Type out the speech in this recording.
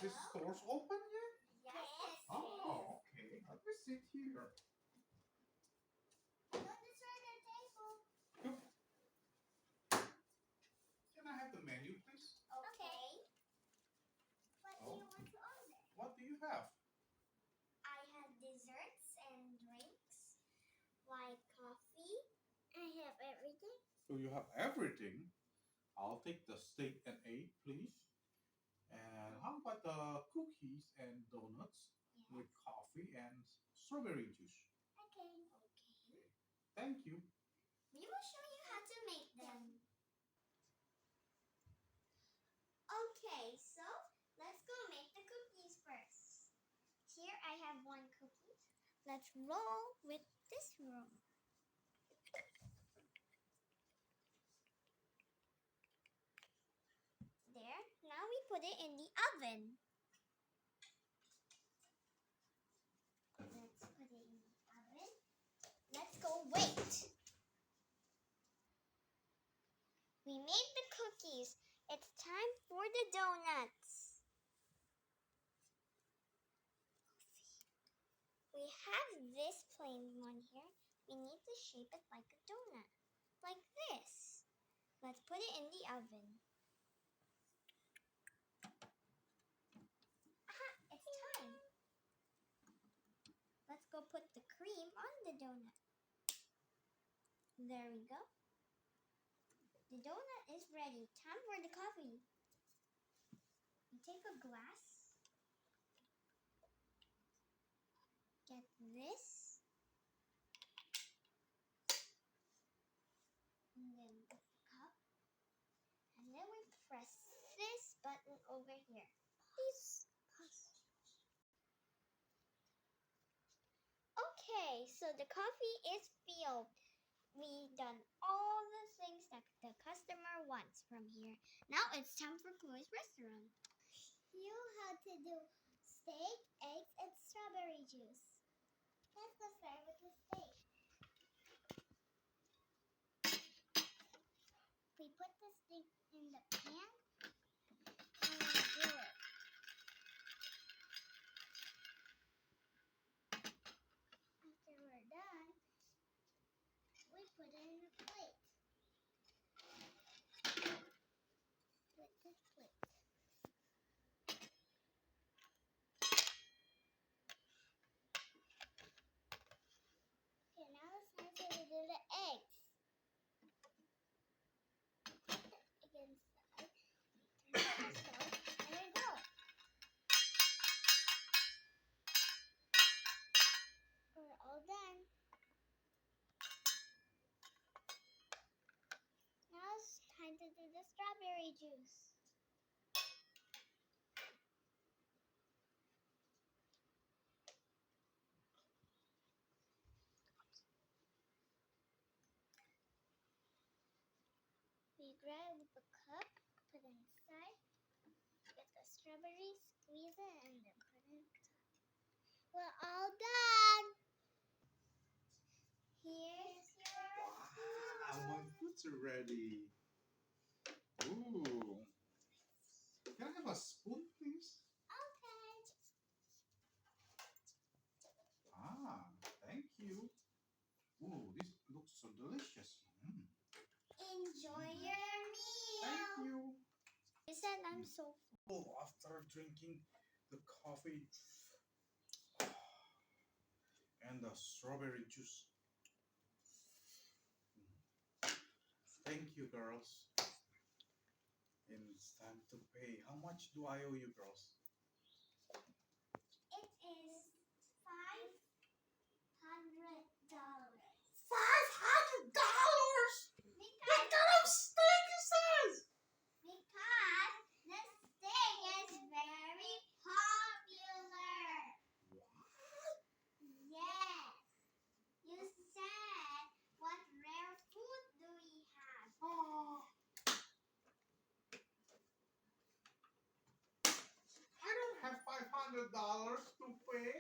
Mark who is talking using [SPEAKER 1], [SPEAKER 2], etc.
[SPEAKER 1] this store's open yet?
[SPEAKER 2] Yes.
[SPEAKER 1] Oh, okay. Let me sit here.
[SPEAKER 2] Don't destroy the table.
[SPEAKER 1] Can I have the menu, please?
[SPEAKER 2] Okay. What do you want to order?
[SPEAKER 1] What do you have?
[SPEAKER 2] I have desserts and drinks, like coffee. I have everything.
[SPEAKER 1] So you have everything. I'll take the steak and egg, please. And how about the cookies and donuts with coffee and strawberry juice?
[SPEAKER 2] Okay.
[SPEAKER 1] Thank you.
[SPEAKER 2] We will show you how to make them. Okay, so let's go make the cookies first. Here I have one cookie. Let's roll with this roll. There. Now we put it in the oven. Let's put it in the oven. Let's go wait. We made the cookies. It's time for the donuts. We have this plain one here. We need to shape it like a donut. Like this. Let's put it in the oven. Aha! It's time. Let's go put the cream on the donut. There we go. The donut is ready. Time for the coffee. You take a glass. Get this. And then the cup. And then we press this button over here. Please pause. Okay, so the coffee is filled. We've done all the things that the customer wants from here. Now it's time for Chloe's restaurant. You how to do steak, eggs, and strawberry juice. Let's go start with the steak. We put the steak in the pan and grill it. After we're done, we put it in a plate. With this plate. Okay, now it's time to do the eggs. Against the egg. Turn it on the stove, and then go. We're all done. Now it's time to do the strawberry juice. We grab the cup, put it inside, get the strawberry, squeeze it, and then put it on top. We're all done. Here's your
[SPEAKER 1] Wow, my foods are ready. Ooh. Can I have a spoon, please?
[SPEAKER 2] Okay.
[SPEAKER 1] Ah, thank you. Ooh, this looks so delicious.
[SPEAKER 2] Enjoy your meal.
[SPEAKER 1] Thank you.
[SPEAKER 2] You said I'm so full.
[SPEAKER 1] Oh, after drinking the coffee and the strawberry juice. Thank you, girls. And it's time to pay. How much do I owe you, girls?
[SPEAKER 2] It is $500.
[SPEAKER 1] $500? What kind of steak is this?
[SPEAKER 2] Because this steak is very popular.
[SPEAKER 1] What?
[SPEAKER 2] Yes. You said, what rare food do we have?
[SPEAKER 1] Oh, I don't have $500 to pay.